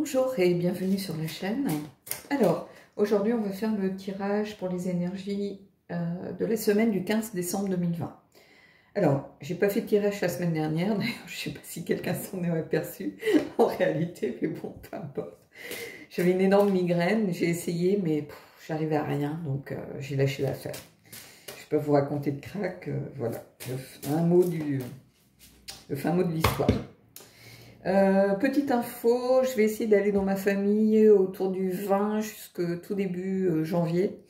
Bonjour et bienvenue sur la chaîne. Alors, aujourd'hui on va faire le tirage pour les énergies de la semaine du 15 décembre 2020. Alors, j'ai pas fait de tirage la semaine dernière, d'ailleurs je sais pas si quelqu'un s'en est aperçu en réalité, mais bon, peu importe. J'avais une énorme migraine, j'ai essayé mais j'arrivais à rien, donc j'ai lâché l'affaire. Je peux vous raconter de crack, voilà, le fin mot de l'histoire. Petite info, je vais essayer d'aller dans ma famille autour du 20 jusqu'au tout début janvier.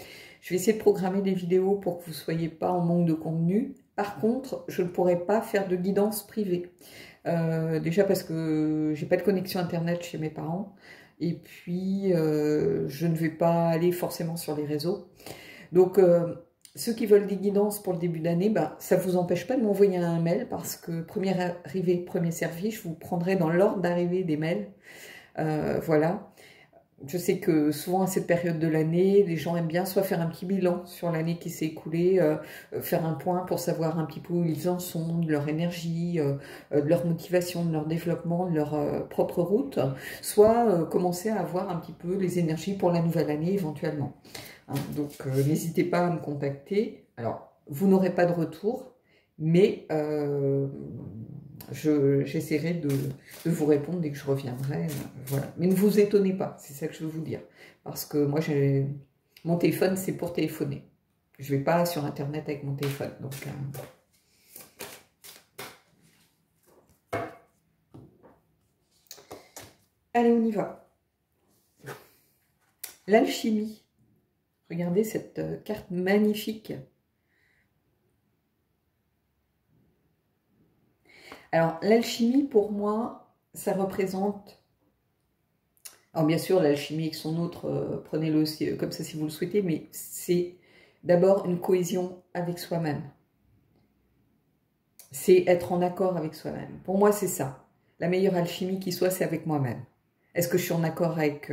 Je vais essayer de programmer des vidéos pour que vous ne soyez pas en manque de contenu. Par contre, je ne pourrai pas faire de guidance privée. Déjà parce que j'ai pas de connexion internet chez mes parents. Et puis, je ne vais pas aller forcément sur les réseaux. Donc, ceux qui veulent des guidances pour le début d'année, ça ne vous empêche pas de m'envoyer un mail parce que premier arrivé, premier servi, je vous prendrai dans l'ordre d'arrivée des mails. Voilà. Je sais que souvent à cette période de l'année, les gens aiment bien soit faire un petit bilan sur l'année qui s'est écoulée, faire un point pour savoir un petit peu où ils en sont, de leur énergie, de leur motivation, de leur développement, de leur propre route, soit commencer à avoir un petit peu les énergies pour la nouvelle année éventuellement. Donc, n'hésitez pas à me contacter. Alors, vous n'aurez pas de retour, mais j'essaierai de vous répondre dès que je reviendrai. Voilà. Mais ne vous étonnez pas, c'est ça que je veux vous dire. Parce que moi, mon téléphone, c'est pour téléphoner. Je ne vais pas sur Internet avec mon téléphone. Donc, allez, on y va. L'alchimie. Regardez cette carte magnifique. Alors, l'alchimie, pour moi, ça représente... Alors, bien sûr, l'alchimie avec son autre, prenez-le aussi comme ça si vous le souhaitez, mais c'est d'abord une cohésion avec soi-même. C'est être en accord avec soi-même. Pour moi, c'est ça. La meilleure alchimie qui soit, c'est avec moi-même. Est-ce que je suis en accord avec,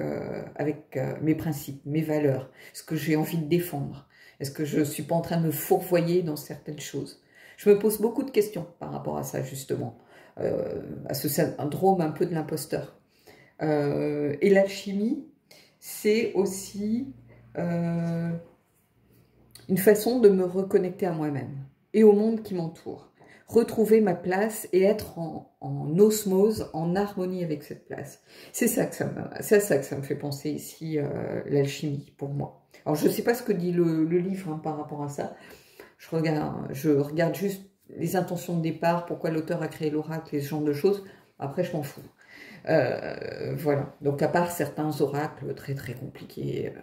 mes principes, mes valeurs, ce que j'ai envie de défendre? Est-ce que je ne suis pas en train de me fourvoyer dans certaines choses? Je me pose beaucoup de questions par rapport à ça, justement, à ce syndrome un peu de l'imposteur. Et l'alchimie, c'est aussi une façon de me reconnecter à moi-même et au monde qui m'entoure. Retrouver ma place et être en osmose, en harmonie avec cette place. C'est ça que ça me fait penser ici, l'alchimie, pour moi. Alors, je ne sais pas ce que dit le livre par rapport à ça. Je regarde juste les intentions de départ, pourquoi l'auteur a créé l'oracle et ce genre de choses. Après, je m'en fous. Voilà. Donc, à part certains oracles très, très compliqués,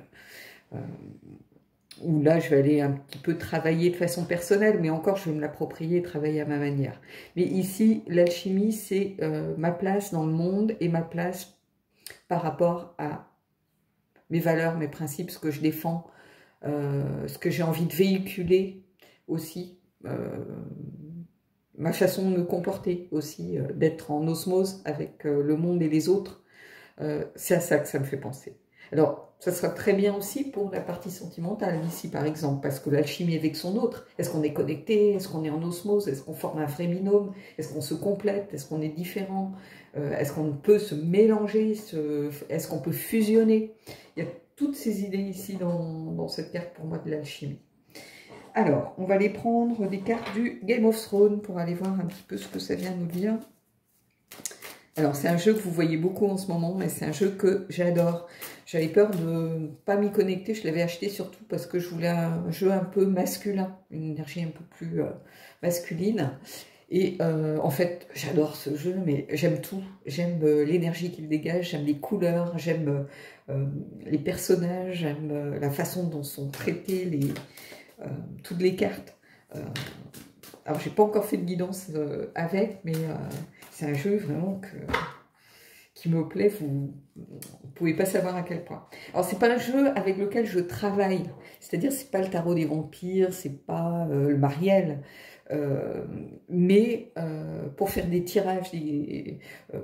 où là, je vais aller un petit peu travailler de façon personnelle, mais encore, je vais me l'approprier et travailler à ma manière. Mais ici, l'alchimie, c'est ma place dans le monde et ma place par rapport à mes valeurs, mes principes, ce que je défends, ce que j'ai envie de véhiculer aussi, ma façon de me comporter aussi, d'être en osmose avec le monde et les autres. C'est à ça que ça me fait penser. Alors, ça sera très bien aussi pour la partie sentimentale, ici par exemple, parce que l'alchimie avec son autre, est-ce qu'on est connecté, est-ce qu'on est en osmose, est-ce qu'on forme un vrai binôme, est-ce qu'on se complète, est-ce qu'on est différent, est-ce qu'on peut se mélanger, est-ce qu'on peut fusionner? Il y a toutes ces idées ici dans cette carte pour moi de l'alchimie. Alors, on va aller prendre des cartes du Game of Thrones pour aller voir un petit peu ce que ça vient nous dire. Alors, c'est un jeu que vous voyez beaucoup en ce moment, mais c'est un jeu que j'adore. J'avais peur de ne pas m'y connecter. Je l'avais acheté surtout parce que je voulais un jeu un peu masculin, une énergie un peu plus masculine. Et en fait, j'adore ce jeu, mais j'aime tout. J'aime l'énergie qu'il dégage, j'aime les couleurs, j'aime les personnages, j'aime la façon dont sont traitées toutes les cartes. Alors, j'ai pas encore fait de guidance avec, mais c'est un jeu vraiment qui me plaît. Vous ne pouvez pas savoir à quel point. Alors, c'est pas un jeu avec lequel je travaille. C'est-à-dire, c'est pas le tarot des vampires, c'est pas le Mariel. Mais pour faire des tirages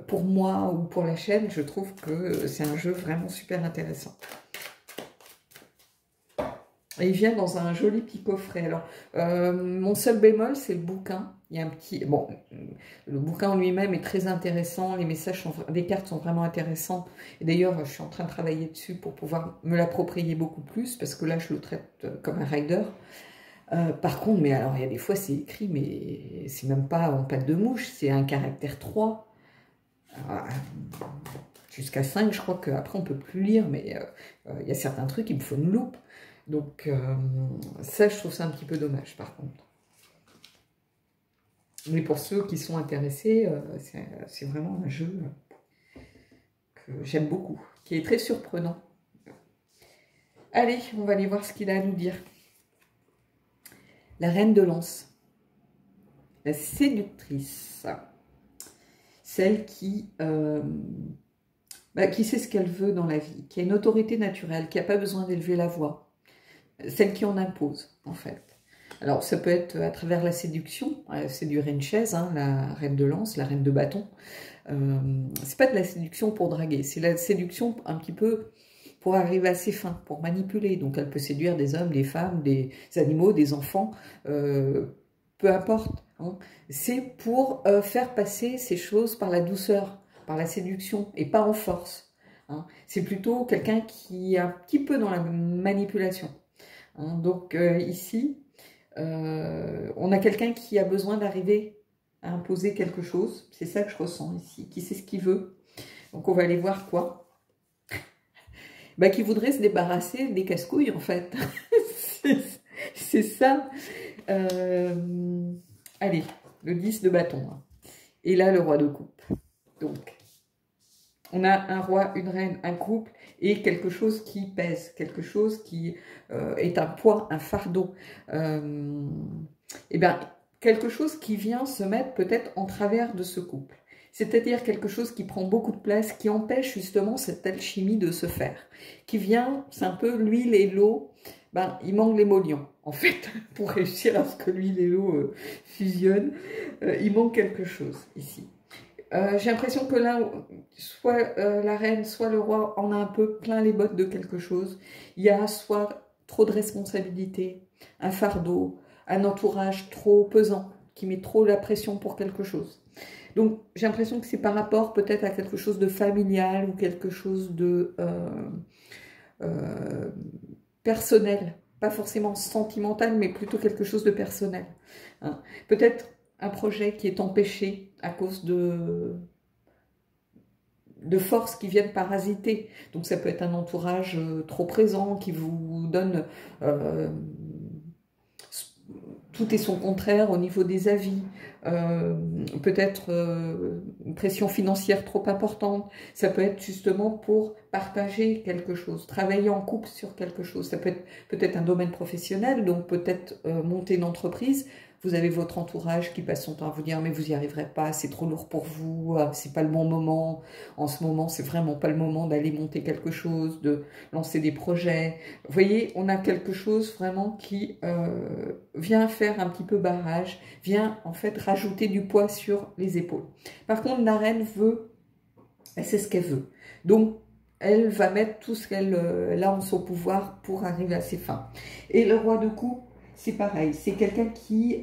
pour moi ou pour la chaîne, je trouve que c'est un jeu vraiment super intéressant. Et il vient dans un joli petit coffret. Alors, mon seul bémol, c'est le bouquin. Il y a un petit... Bon, le bouquin en lui-même est très intéressant. Les messages, les cartes sont vraiment intéressantes. Et d'ailleurs, je suis en train de travailler dessus pour pouvoir me l'approprier beaucoup plus, parce que là, je le traite comme un rider. Par contre, mais alors, il y a des fois, c'est écrit, mais c'est même pas en patte de mouche, c'est un caractère 3. Jusqu'à 5, je crois qu'après, on peut plus lire, mais il y a certains trucs, il me faut une loupe. Donc, ça, je trouve ça un petit peu dommage, par contre. Mais pour ceux qui sont intéressés, c'est vraiment un jeu que j'aime beaucoup, qui est très surprenant. Allez, on va aller voir ce qu'il a à nous dire. La reine de lance, la séductrice, celle qui sait ce qu'elle veut dans la vie, qui a une autorité naturelle, qui n'a pas besoin d'élever la voix, celle qui en impose, en fait. Alors, ça peut être à travers la séduction, séduire une chaise, hein, la reine de lance, la reine de bâton. C'est pas de la séduction pour draguer, c'est la séduction un petit peu pour arriver à ses fins, pour manipuler. Donc, elle peut séduire des hommes, des femmes, des animaux, des enfants, peu importe. Hein. C'est pour faire passer ces choses par la douceur, par la séduction, et pas en force. Hein. C'est plutôt quelqu'un qui est un petit peu dans la manipulation. Hein. Donc, ici... on a quelqu'un qui a besoin d'arriver à imposer quelque chose. C'est ça que je ressens ici. Qui sait ce qu'il veut. Donc on va aller voir quoi. Qui voudrait se débarrasser des casse-couilles en fait. C'est ça. Allez, le 10 de bâton. Hein. Et là, le roi de coupe. Donc, on a un roi, une reine, un couple et quelque chose qui pèse, quelque chose qui est un poids, un fardeau. Quelque chose qui vient se mettre peut-être en travers de ce couple. C'est-à-dire quelque chose qui prend beaucoup de place, qui empêche justement cette alchimie de se faire. Qui vient, c'est un peu l'huile et l'eau, il manque l'émollient. En fait, pour réussir à ce que l'huile et l'eau fusionnent, il manque quelque chose ici. J'ai l'impression que là, soit la reine, soit le roi en a un peu plein les bottes de quelque chose. Il y a soit trop de responsabilités, un fardeau, un entourage trop pesant, qui met trop la pression pour quelque chose. Donc j'ai l'impression que c'est par rapport peut-être à quelque chose de familial ou quelque chose de personnel. Pas forcément sentimental, mais plutôt quelque chose de personnel. Hein. Peut-être un projet qui est empêché à cause de forces qui viennent parasiter. Donc ça peut être un entourage trop présent qui vous donne tout et son contraire au niveau des avis. Peut-être une pression financière trop importante. Ça peut être justement pour partager quelque chose, travailler en couple sur quelque chose. Ça peut être peut-être un domaine professionnel, donc peut-être monter une entreprise. Vous avez votre entourage qui passe son temps à vous dire « mais vous n'y arriverez pas, c'est trop lourd pour vous, c'est pas le bon moment. En ce moment, c'est vraiment pas le moment d'aller monter quelque chose, de lancer des projets. » Vous voyez, on a quelque chose vraiment qui vient faire un petit peu barrage, vient en fait rajouter du poids sur les épaules. Par contre, la reine veut, elle sait ce qu'elle veut. Donc, elle va mettre tout ce qu'elle a en son pouvoir pour arriver à ses fins. Et le roi de coupe, c'est pareil, c'est quelqu'un qui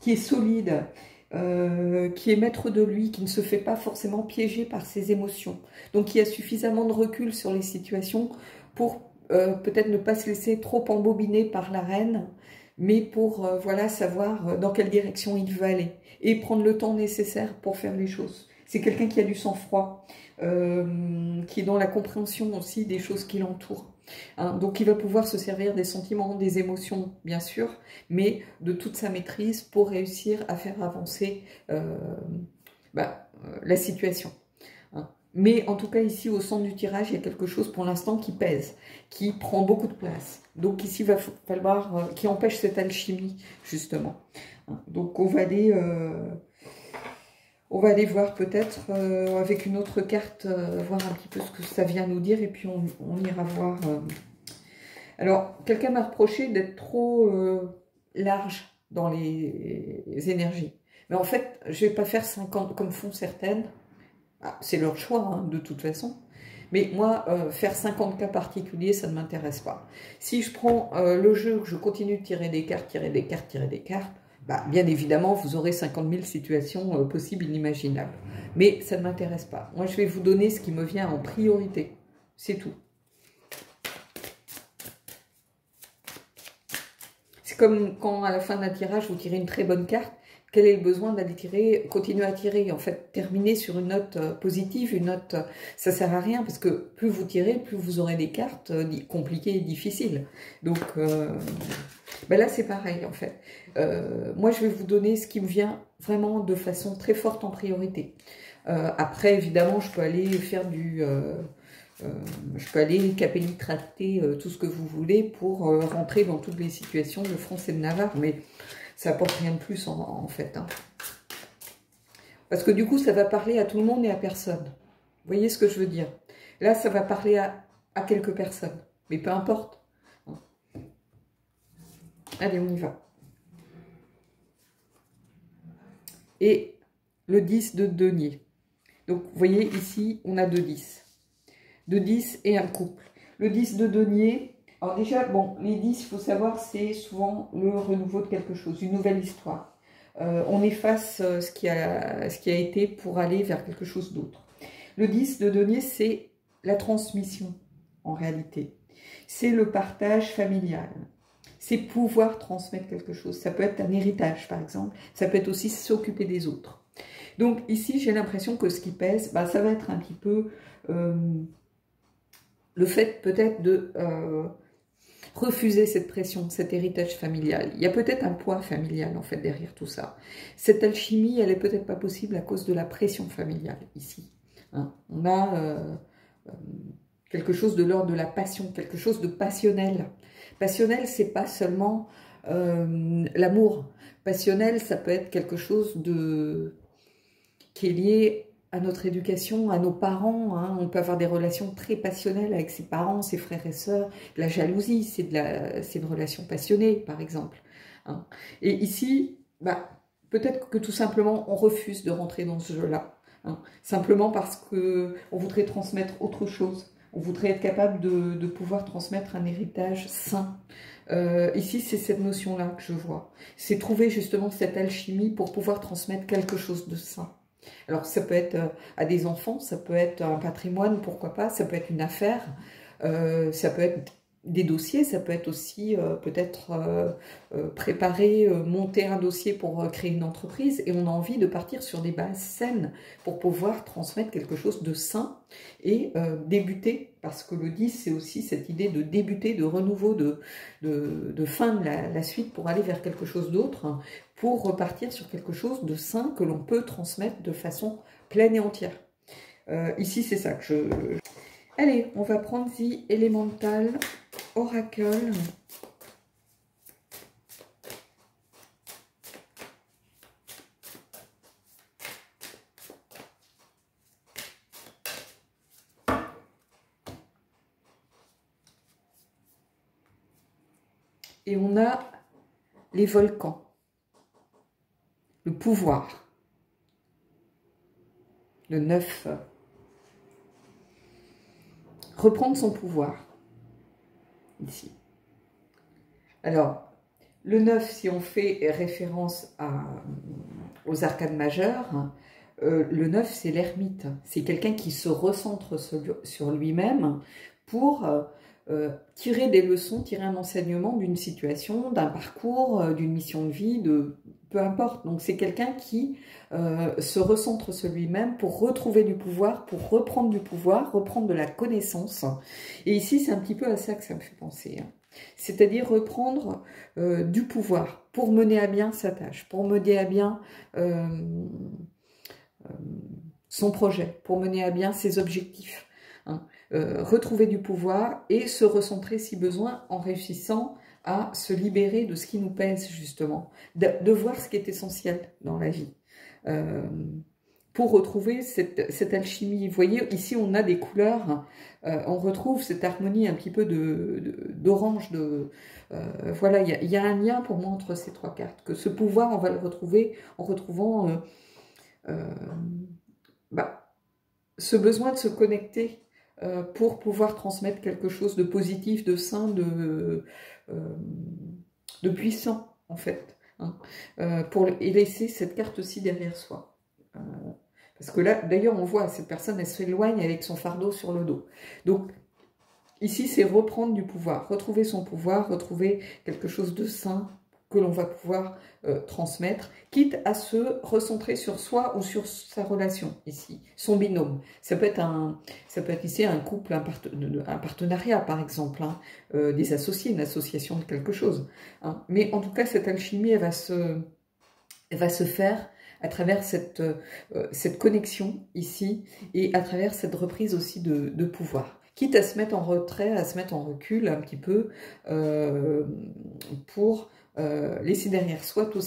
est solide, qui est maître de lui, qui ne se fait pas forcément piéger par ses émotions. Donc qui a suffisamment de recul sur les situations pour peut-être ne pas se laisser trop embobiner par la reine, mais pour voilà, savoir dans quelle direction il veut aller et prendre le temps nécessaire pour faire les choses. C'est quelqu'un qui a du sang-froid, qui est dans la compréhension aussi des choses qui l'entourent. Hein, donc il va pouvoir se servir des sentiments, des émotions, bien sûr, mais de toute sa maîtrise pour réussir à faire avancer la situation. Hein. Mais en tout cas, ici, au centre du tirage, il y a quelque chose pour l'instant qui pèse, qui prend beaucoup de place. Donc ici, il va falloir, qui empêche cette alchimie, justement. Hein. Donc on va aller voir peut-être avec une autre carte, voir un petit peu ce que ça vient nous dire, et puis on ira voir. Alors, quelqu'un m'a reproché d'être trop large dans les énergies. Mais en fait, je ne vais pas faire 50 comme font certaines. Ah, c'est leur choix, hein, de toute façon. Mais moi, faire 50 cas particuliers, ça ne m'intéresse pas. Si je prends le jeu, que je continue de tirer des cartes, tirer des cartes, tirer des cartes, bah, bien évidemment, vous aurez 50 000 situations possibles, inimaginables. Mais ça ne m'intéresse pas. Moi, je vais vous donner ce qui me vient en priorité. C'est tout. C'est comme quand, à la fin d'un tirage, vous tirez une très bonne carte. Quel est le besoin d'aller tirer, continuer à tirer, en fait, terminer sur une note positive, une note, ça sert à rien, parce que plus vous tirez, plus vous aurez des cartes compliquées et difficiles. Donc, ben là, c'est pareil, en fait. Moi, je vais vous donner ce qui me vient vraiment de façon très forte en priorité. Après, évidemment, je peux aller faire du... je peux aller capillitrater tout ce que vous voulez pour rentrer dans toutes les situations de France et de Navarre, mais ça apporte rien de plus en fait. Hein. Parce que du coup, ça va parler à tout le monde et à personne. Vous voyez ce que je veux dire? Là, ça va parler à quelques personnes, mais peu importe. Allez, on y va. Et le 10 de denier. Donc, vous voyez, ici, on a 2 10. 2 10 et un couple. Le 10 de denier, alors déjà, bon, les 10, il faut savoir, c'est souvent le renouveau de quelque chose, une nouvelle histoire. On efface ce qui a été pour aller vers quelque chose d'autre. Le 10 de denier, c'est la transmission, en réalité. C'est le partage familial. C'est pouvoir transmettre quelque chose. Ça peut être un héritage, par exemple. Ça peut être aussi s'occuper des autres. Donc ici, j'ai l'impression que ce qui pèse, bah, ça va être un petit peu le fait peut-être de refuser cette pression, cet héritage familial. Il y a peut-être un poids familial en fait derrière tout ça. Cette alchimie, elle est peut-être pas possible à cause de la pression familiale ici. Hein. On a quelque chose de l'ordre de la passion, quelque chose de passionnel. Passionnel, c'est pas seulement l'amour. Passionnel, ça peut être quelque chose qui est lié à notre éducation, à nos parents. Hein. On peut avoir des relations très passionnelles avec ses parents, ses frères et sœurs. La jalousie, c'est une relation passionnée, par exemple. Hein. Et ici, bah, peut-être que tout simplement, on refuse de rentrer dans ce jeu-là. Hein. Simplement parce qu'on voudrait transmettre autre chose. On voudrait être capable de pouvoir transmettre un héritage sain. Ici, c'est cette notion-là que je vois. C'est trouver justement cette alchimie pour pouvoir transmettre quelque chose de sain. Alors, ça peut être à des enfants, ça peut être un patrimoine, pourquoi pas, ça peut être une affaire, ça peut être des dossiers, ça peut être aussi peut-être préparer, monter un dossier pour créer une entreprise, et on a envie de partir sur des bases saines pour pouvoir transmettre quelque chose de sain et débuter, parce que le 10, c'est aussi cette idée de débuter, de renouveau, de fin de la suite pour aller vers quelque chose d'autre, pour repartir sur quelque chose de sain que l'on peut transmettre de façon pleine et entière. Ici, c'est ça que je... Allez, on va prendre The Elemental Oracle. Et on a les volcans. Le pouvoir. Le 9. Reprendre son pouvoir. Ici. Alors, le 9, si on fait référence aux arcanes majeures, le 9, c'est l'ermite. C'est quelqu'un qui se recentre sur lui-même pour tirer des leçons, tirer un enseignement d'une situation, d'un parcours, d'une mission de vie, peu importe. Donc c'est quelqu'un qui se recentre sur lui-même pour retrouver du pouvoir, pour reprendre du pouvoir, reprendre de la connaissance. Et ici, c'est un petit peu à ça que ça me fait penser. Hein. C'est-à-dire reprendre du pouvoir pour mener à bien sa tâche, pour mener à bien son projet, pour mener à bien ses objectifs. Hein. Retrouver du pouvoir et se recentrer si besoin en réussissant à se libérer de ce qui nous pèse justement, de voir ce qui est essentiel dans la vie. Pour retrouver cette alchimie. Vous voyez, ici on a des couleurs, on retrouve cette harmonie un petit peu d'orange. Voilà, il y a un lien pour moi entre ces trois cartes, que ce pouvoir on va le retrouver en retrouvant ce besoin de se connecter pour pouvoir transmettre quelque chose de positif, de sain, de puissant, en fait. Hein, et laisser cette carte-ci derrière soi. Parce que là, d'ailleurs, on voit, cette personne, elle s'éloigne avec son fardeau sur le dos. Donc, ici, c'est reprendre du pouvoir, retrouver son pouvoir, retrouver quelque chose de sain que l'on va pouvoir transmettre, quitte à se recentrer sur soi ou sur sa relation, ici, son binôme. Ça peut être ici un couple, un partenariat, par exemple, hein, des associés, une association de quelque chose. Hein. Mais en tout cas, cette alchimie, elle va se faire à travers cette connexion ici et à travers cette reprise aussi de pouvoir. Quitte à se mettre en retrait, à se mettre en recul un petit peu pour laisser derrière soi tout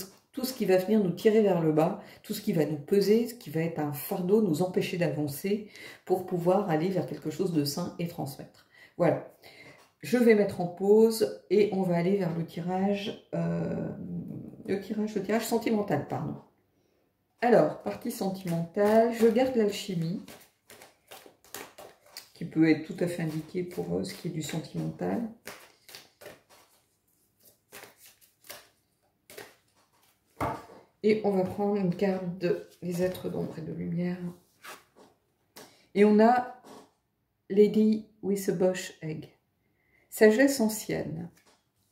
ce qui va venir nous tirer vers le bas, tout ce qui va nous peser, ce qui va être un fardeau, nous empêcher d'avancer pour pouvoir aller vers quelque chose de sain et transmettre. Voilà. Je vais mettre en pause et on va aller vers le tirage sentimental, pardon. Alors, partie sentimentale, je garde l'alchimie, qui peut être tout à fait indiquée pour ce qui est du sentimental. Et on va prendre une carte des êtres d'ombre et de lumière. Et on a Lady with a Bush Egg. Sagesse ancienne.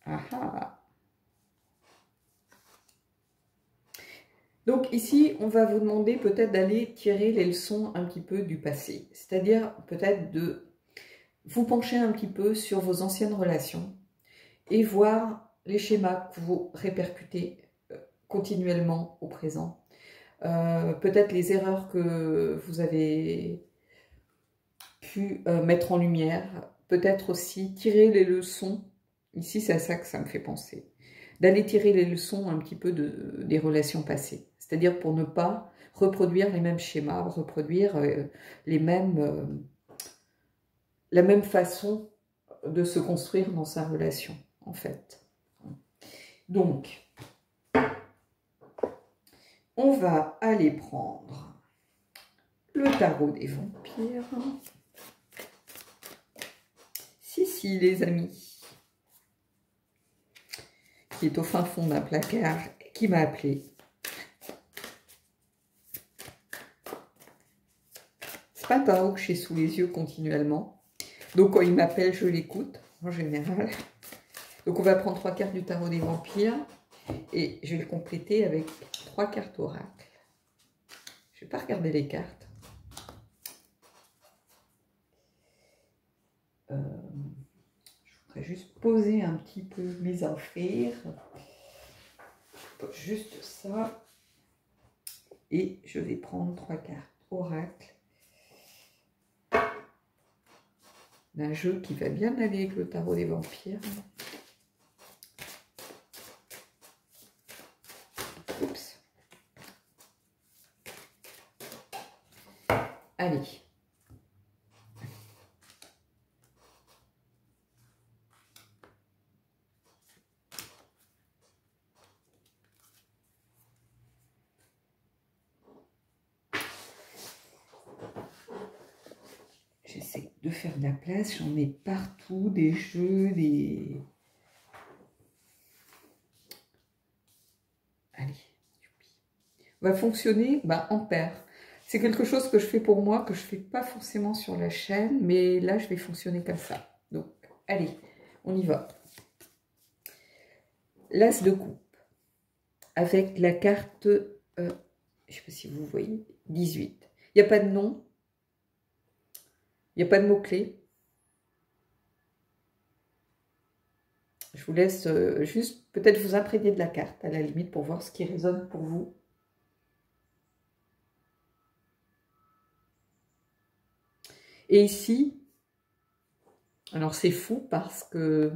Ah ah. Donc ici, on va vous demander peut-être d'aller tirer les leçons un petit peu du passé. C'est-à-dire peut-être de vous pencher un petit peu sur vos anciennes relations et voir les schémas que vous répercutez continuellement au présent. Peut-être les erreurs que vous avez pu mettre en lumière. Peut-être aussi tirer les leçons. Ici, c'est à ça que ça me fait penser. D'aller tirer les leçons un petit peu des relations passées. C'est-à-dire pour ne pas reproduire les mêmes schémas, reproduire la même façon de se construire dans sa relation, en fait. Donc, on va aller prendre le tarot des vampires. Si, les amis, qui est au fin fond d'un placard, qui m'a appelé. C'est pas un tarot que j'ai sous les yeux continuellement. Donc quand il m'appelle, je l'écoute, en général. Donc on va prendre 3 cartes du tarot des vampires. Et je vais le compléter avec 3 cartes oracles. Je ne vais pas regarder les cartes. Je voudrais juste poser un petit peu mes affaires. Juste ça. Et je vais prendre 3 cartes oracles. D'un jeu qui va bien aller avec le tarot des vampires. Oups. Allez. J'essaie de faire de la place, j'en ai partout, des jeux, des... Allez, on va fonctionner en paire. C'est quelque chose que je fais pour moi, que je ne fais pas forcément sur la chaîne, mais là, je vais fonctionner comme ça. Donc, allez, on y va. L'As de coupe, avec la carte, je ne sais pas si vous voyez, 18. Il n'y a pas de nom, il n'y a pas de mots-clés. Je vous laisse juste peut-être vous imprégner de la carte, à la limite, pour voir ce qui résonne pour vous. Et ici, alors c'est fou parce que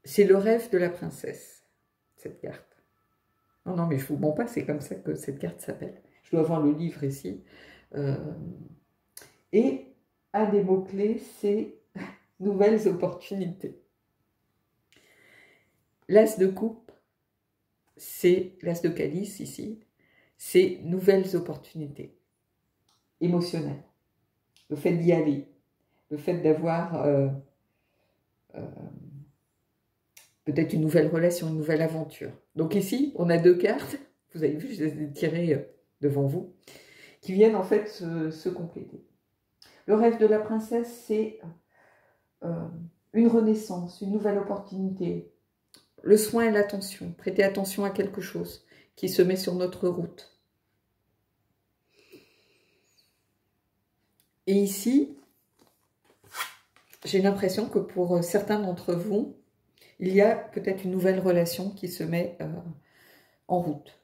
c'est le rêve de la princesse, cette carte. Non, non, mais je ne vous mens pas, c'est comme ça que cette carte s'appelle. Je dois avoir le livre ici. Et un des mots-clés, c'est nouvelles opportunités. L'As de coupe, c'est l'As de calice ici, c'est nouvelles opportunités. émotionnel. Le fait d'y aller, le fait d'avoir peut-être une nouvelle relation, une nouvelle aventure. Donc ici, on a deux cartes, vous avez vu, je les ai tirées devant vous, qui viennent en fait se compléter. Le rêve de la princesse, c'est une renaissance, une nouvelle opportunité, le soin et l'attention, prêter attention à quelque chose qui se met sur notre route. Et ici, j'ai l'impression que pour certains d'entre vous, il y a peut-être une nouvelle relation qui se met en route.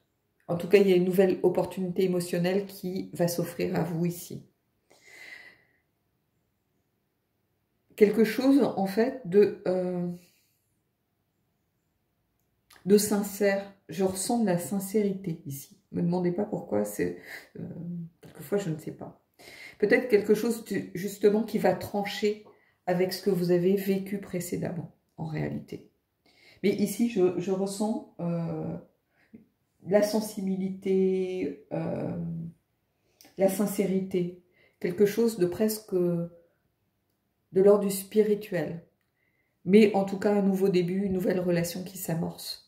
En tout cas, il y a une nouvelle opportunité émotionnelle qui va s'offrir à vous ici. Quelque chose, en fait, de sincère. Je ressens de la sincérité ici. Ne me demandez pas pourquoi, c'est quelquefois je ne sais pas. Peut-être quelque chose justement qui va trancher avec ce que vous avez vécu précédemment, en réalité. Mais ici, je ressens la sensibilité, la sincérité, quelque chose de presque de l'ordre du spirituel. Mais en tout cas, un nouveau début, une nouvelle relation qui s'amorce.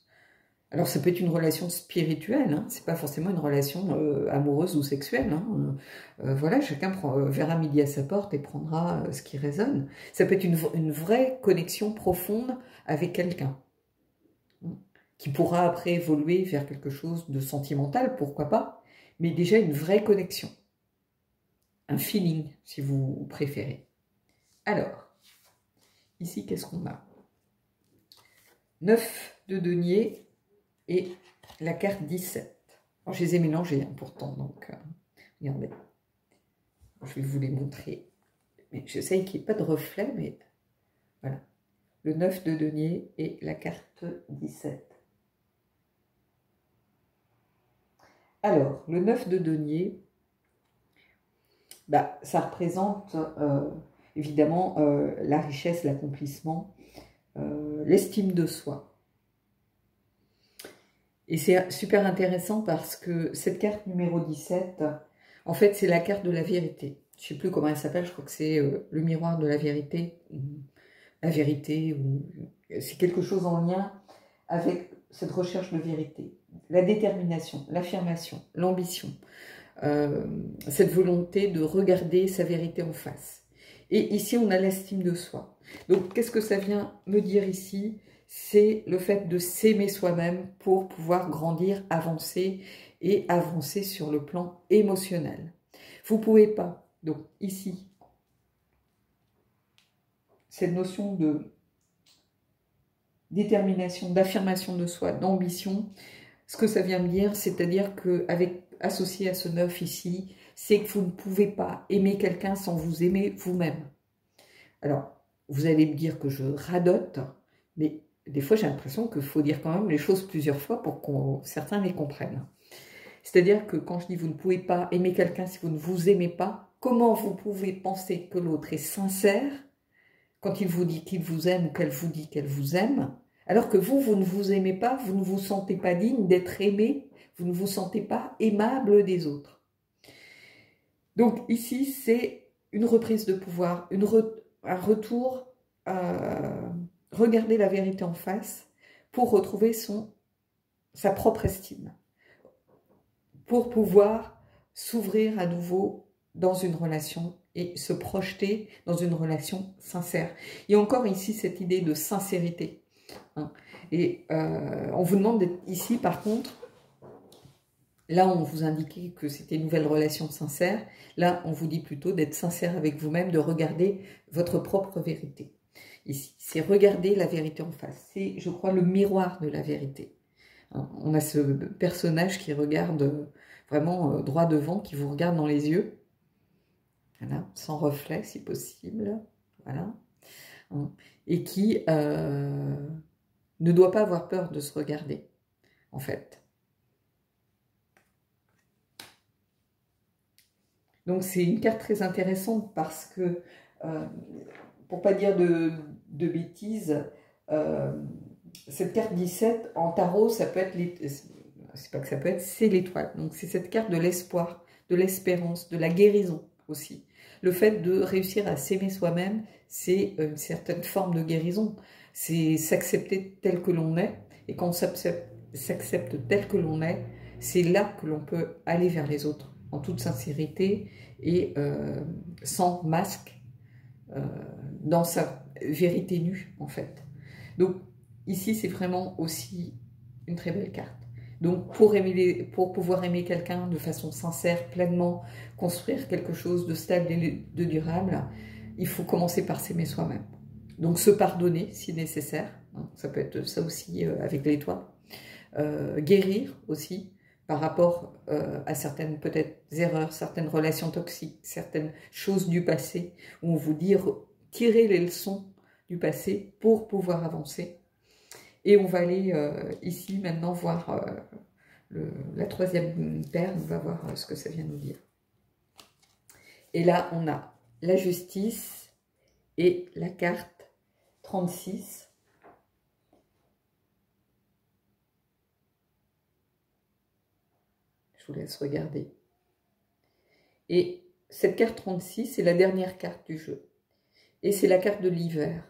Alors, ça peut être une relation spirituelle, hein, c'est pas forcément une relation amoureuse ou sexuelle. Hein. Voilà, chacun verra midi à sa porte et prendra ce qui résonne. Ça peut être une vraie connexion profonde avec quelqu'un, hein, qui pourra après évoluer vers quelque chose de sentimental, pourquoi pas, mais déjà une vraie connexion. Un feeling, si vous préférez. Alors, ici, qu'est-ce qu'on a? 9 de denier et la carte 17. Alors, je les ai mélangés hein, pourtant, donc regardez. Je vais vous les montrer. Mais j'essaye qu'il n'y ait pas de reflet, mais voilà. Le 9 de denier et la carte 17. Alors, le 9 de denier, bah, ça représente évidemment la richesse, l'accomplissement, l'estime de soi. Et c'est super intéressant parce que cette carte numéro 17, en fait, c'est la carte de la vérité. Je ne sais plus comment elle s'appelle, je crois que c'est le miroir de la vérité. La vérité, ou c'est quelque chose en lien avec cette recherche de vérité. La détermination, l'affirmation, l'ambition. Cette volonté de regarder sa vérité en face. Et ici, on a l'estime de soi. Donc, qu'est-ce que ça vient me dire ici? C'est le fait de s'aimer soi-même pour pouvoir grandir, avancer et avancer sur le plan émotionnel. Vous ne pouvez pas, donc ici, cette notion de détermination, d'affirmation de soi, d'ambition, ce que ça vient me dire, c'est-à-dire qu'avec associé à ce 9 ici, c'est que vous ne pouvez pas aimer quelqu'un sans vous aimer vous-même. Alors, vous allez me dire que je radote, mais des fois j'ai l'impression qu'il faut dire quand même les choses plusieurs fois pour que certains les comprennent. C'est-à-dire que quand je dis vous ne pouvez pas aimer quelqu'un si vous ne vous aimez pas, comment vous pouvez penser que l'autre est sincère quand il vous dit qu'il vous aime ou qu'elle vous dit qu'elle vous aime, alors que vous ne vous aimez pas, vous ne vous sentez pas digne d'être aimé, vous ne vous sentez pas aimable des autres. Donc ici, c'est une reprise de pouvoir, un retour à regarder la vérité en face pour retrouver sa propre estime, pour pouvoir s'ouvrir à nouveau dans une relation et se projeter dans une relation sincère. Il y a encore ici cette idée de sincérité. Hein. Et on vous demande d'être ici, par contre, là on vous indiquait que c'était une nouvelle relation sincère, là on vous dit plutôt d'être sincère avec vous-même, de regarder votre propre vérité. Ici, c'est regarder la vérité en face. C'est, je crois, le miroir de la vérité. Hein. On a ce personnage qui regarde vraiment droit devant, qui vous regarde dans les yeux. Voilà, sans reflet si possible, voilà, et qui ne doit pas avoir peur de se regarder, en fait. Donc c'est une carte très intéressante parce que, pour pas dire de bêtises, cette carte 17 en tarot, ça peut être, c'est pas que ça peut être, c'est l'étoile. Donc c'est cette carte de l'espoir, de l'espérance, de la guérison aussi. Le fait de réussir à s'aimer soi-même, c'est une certaine forme de guérison. C'est s'accepter tel que l'on est. Et quand on s'accepte tel que l'on est, c'est là que l'on peut aller vers les autres, en toute sincérité et sans masque, dans sa vérité nue, en fait. Donc, ici, c'est vraiment aussi une très belle carte. Donc, pour pouvoir aimer quelqu'un de façon sincère, pleinement, construire quelque chose de stable et de durable, il faut commencer par s'aimer soi-même. Donc, se pardonner si nécessaire, hein, ça peut être ça aussi avec l'étoile. Guérir aussi par rapport à certaines peut-être erreurs, certaines relations toxiques, certaines choses du passé, où on vous dit tirer les leçons du passé pour pouvoir avancer. Et on va aller ici maintenant voir la troisième paire, on va voir ce que ça vient nous dire. Et là, on a la justice et la carte 36. Je vous laisse regarder. Et cette carte 36, c'est la dernière carte du jeu. Et c'est la carte de l'hiver.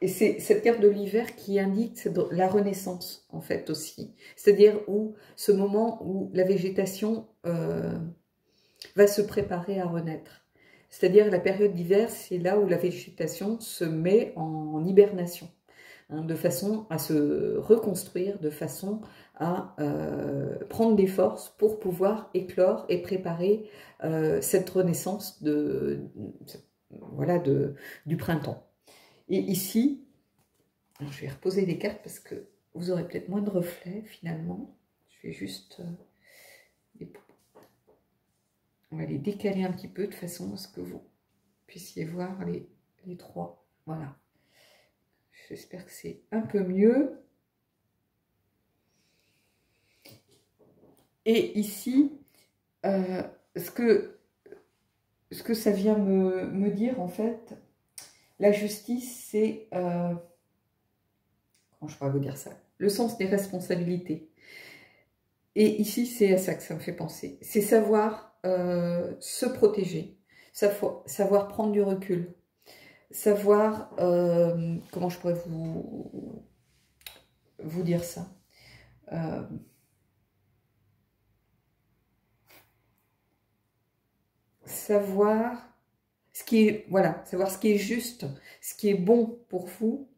Et c'est cette carte de l'hiver qui indique la renaissance, en fait, aussi. C'est-à-dire ce moment où la végétation va se préparer à renaître. C'est-à-dire la période d'hiver, c'est là où la végétation se met en hibernation, hein, de façon à se reconstruire, de façon à prendre des forces pour pouvoir éclore et préparer cette renaissance voilà, du printemps. Et ici, je vais reposer les cartes parce que vous aurez peut-être moins de reflets finalement. Je vais juste... on va les décaler un petit peu de façon à ce que vous puissiez voir les trois. Voilà. J'espère que c'est un peu mieux. Et ici, ce que ça vient me dire en fait... La justice, c'est, comment je pourrais vous dire ça, le sens des responsabilités. Et ici, c'est à ça que ça me fait penser. C'est savoir se protéger, savoir prendre du recul, savoir, comment je pourrais vous dire ça, savoir... savoir ce qui est juste, ce qui est bon pour vous,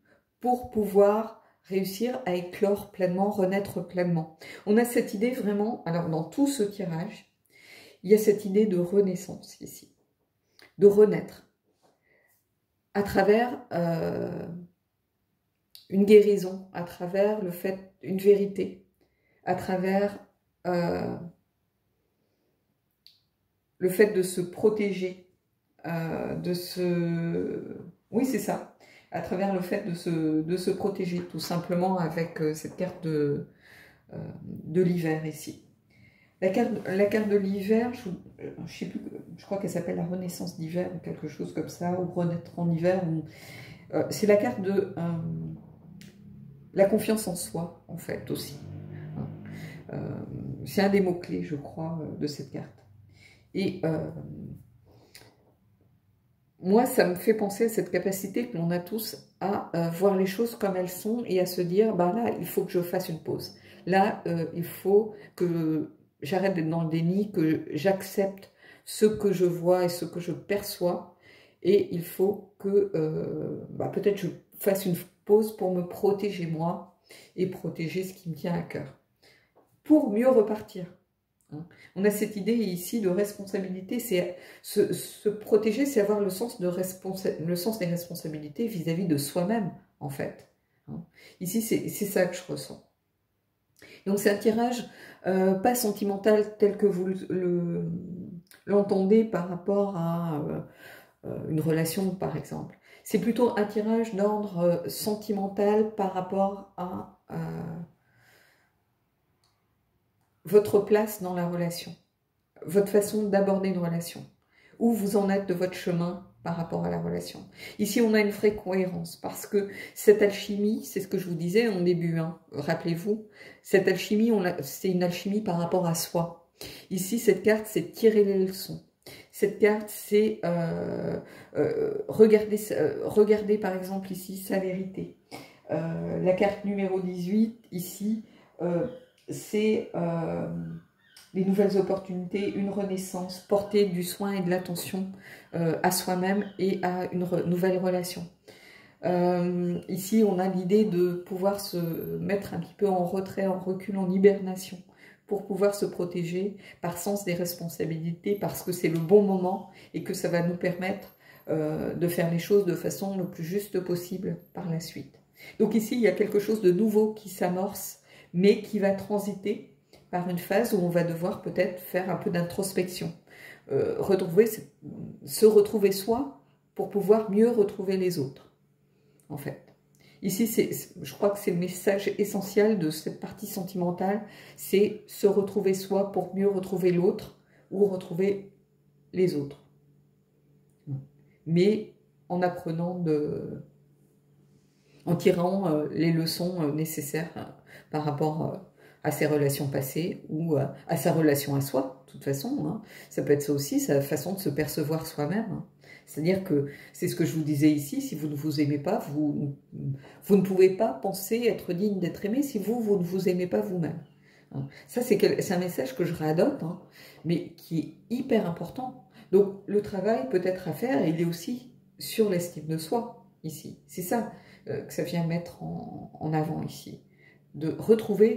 pour pouvoir réussir à éclore pleinement, renaître pleinement. On a cette idée vraiment, alors dans tout ce tirage, il y a cette idée de renaissance ici, de renaître, à travers une guérison, à travers le fait, une vérité, à travers le fait de se protéger, oui, c'est ça, à travers le fait de se protéger, tout simplement avec cette carte de l'hiver ici. La carte de l'hiver, je sais plus, je crois qu'elle s'appelle la renaissance d'hiver, ou quelque chose comme ça, ou renaître en hiver. C'est la carte de la confiance en soi, en fait, aussi. C'est un des mots-clés, je crois, de cette carte. Et... moi, ça me fait penser à cette capacité que l'on a tous à voir les choses comme elles sont et à se dire, bah là, il faut que je fasse une pause. Là, il faut que j'arrête d'être dans le déni, que j'accepte ce que je vois et ce que je perçois. Et il faut que peut-être je fasse une pause pour me protéger moi et protéger ce qui me tient à cœur. Pour mieux repartir. On a cette idée ici de responsabilité, c'est se protéger, c'est avoir le sens des responsabilités vis-à-vis de soi-même, en fait. Ici, c'est ça que je ressens. Donc, c'est un tirage pas sentimental tel que vous l'entendez par rapport à une relation, par exemple. C'est plutôt un tirage d'ordre sentimental par rapport à... votre place dans la relation, votre façon d'aborder une relation, où vous en êtes de votre chemin par rapport à la relation. Ici, on a une vraie cohérence, parce que cette alchimie, c'est ce que je vous disais en début, hein, rappelez-vous, cette alchimie, c'est une alchimie par rapport à soi. Ici, cette carte, c'est tirer les leçons. Cette carte, c'est regarder, par exemple, ici, sa vérité. La carte numéro 18, ici, c'est les nouvelles opportunités, une renaissance, porter du soin et de l'attention à soi-même et à une nouvelle relation. Ici, on a l'idée de pouvoir se mettre un petit peu en retrait, en recul, en hibernation, pour pouvoir se protéger par sens des responsabilités, parce que c'est le bon moment et que ça va nous permettre de faire les choses de façon le plus juste possible par la suite. Donc ici, il y a quelque chose de nouveau qui s'amorce, mais qui va transiter par une phase où on va devoir peut-être faire un peu d'introspection, se retrouver soi pour pouvoir mieux retrouver les autres, en fait. Ici, je crois que c'est le message essentiel de cette partie sentimentale, c'est se retrouver soi pour mieux retrouver l'autre ou retrouver les autres. Mais en apprenant en tirant les leçons nécessaires par rapport à ses relations passées ou à sa relation à soi, de toute façon. Hein. Ça peut être ça aussi, sa façon de se percevoir soi-même. Hein. C'est-à-dire que, c'est ce que je vous disais ici, si vous ne vous aimez pas, vous ne pouvez pas penser être digne d'être aimé si vous ne vous aimez pas vous-même. Hein. Ça, c'est un message que je réadopte, hein, mais qui est hyper important. Donc, le travail peut être à faire, et il est aussi sur l'estime de soi, ici. C'est ça que ça vient mettre en avant ici. De retrouver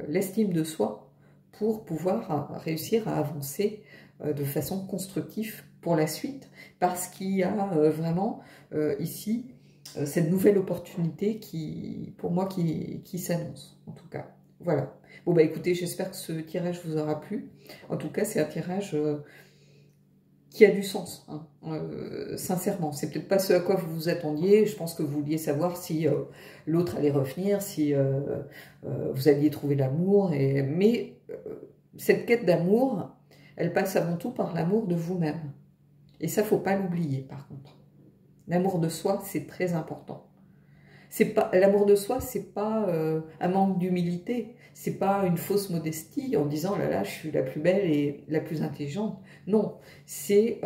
l'estime de soi pour pouvoir réussir à avancer de façon constructive pour la suite, parce qu'il y a vraiment ici cette nouvelle opportunité pour moi qui s'annonce, en tout cas. Voilà. Bon, bah écoutez, j'espère que ce tirage vous aura plu. En tout cas, c'est un tirage qui a du sens, hein, sincèrement. C'est peut-être pas ce à quoi vous vous attendiez. Je pense que vous vouliez savoir si l'autre allait revenir, si vous alliez trouver l'amour. Mais cette quête d'amour, elle passe avant tout par l'amour de vous-même. Et ça, faut pas l'oublier, par contre. L'amour de soi, c'est très important. L'amour de soi, c'est pas un manque d'humilité, c'est pas une fausse modestie en disant oh là là, je suis la plus belle et la plus intelligente. Non, c'est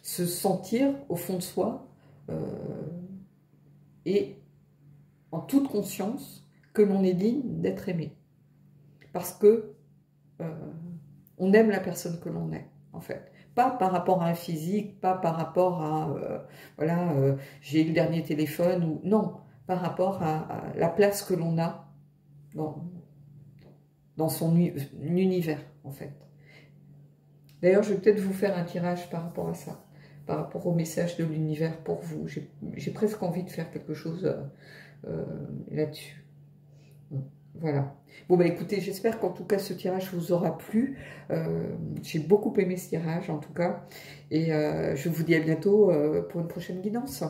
se sentir au fond de soi et en toute conscience que l'on est digne d'être aimé. Parce que on aime la personne que l'on est, en fait. Pas par rapport à un physique, pas par rapport à, voilà, j'ai eu le dernier téléphone, ou non, par rapport à la place que l'on a dans son univers, en fait. D'ailleurs, je vais peut-être vous faire un tirage par rapport à ça, par rapport au message de l'univers pour vous. J'ai presque envie de faire quelque chose là-dessus. Voilà. Bon, bah écoutez, j'espère qu'en tout cas ce tirage vous aura plu. J'ai beaucoup aimé ce tirage en tout cas. Et je vous dis à bientôt pour une prochaine guidance.